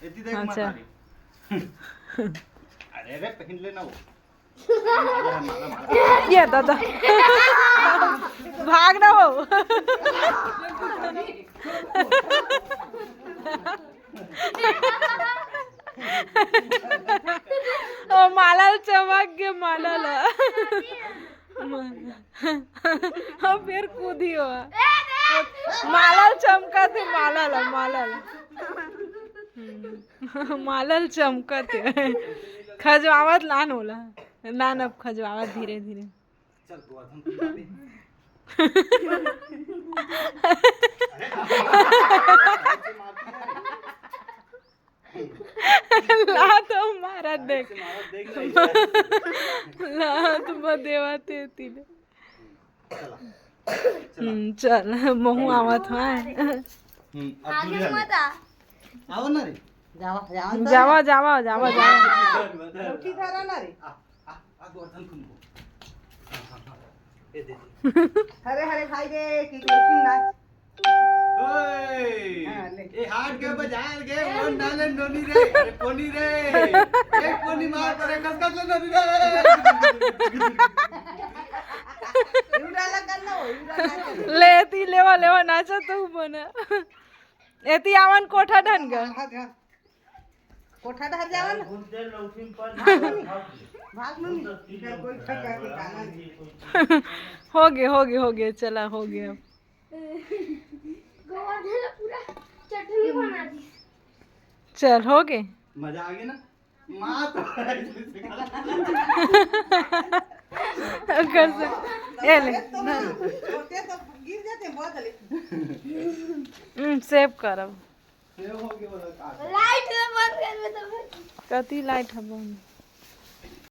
इतनी देख मत अच्छा। मारी अरे अरे पहन लेना वो ये दादा भाग ना वो ओ माला चमक गए माला ला हाँ फिर कूदी हो माला चमका थे माला ला मालल चमकते खजवावत लान होला लान अब खजवावत धीरे धीरे चल गोवर्धन तुम भाभी ला तो मारा देख ला तुम देवाते तिले चल महू आवत है आगे मत आओ ना रे जावा जावा जावा जावा उठी खरा ना रे आ गोवर्धन तुमको ये दे हरे हरे भाई रे की लेकिन ना ओए ए हाथ के बजाय के वो नाले नोनी रे अरे कोनी रे एक कोनी मार पर कस नदी रे युरा लगन ना युरा लेती लेवा लेवा नाचा तू बना एती आवन कोठा ढन ग कोठा ढर जावन भाग नु इधर कोई ठका के गाना नहीं हो गए चला हो गया गोवर्धन पूरा चटनी बना दी चल हो गए मजा आ गया ना मां तो कर से ए ले छोटे तो गिर जाते बहुत जल्दी सेव करब ये हो गया वाला लाइट बंद कर दे तो कति लाइट है बंद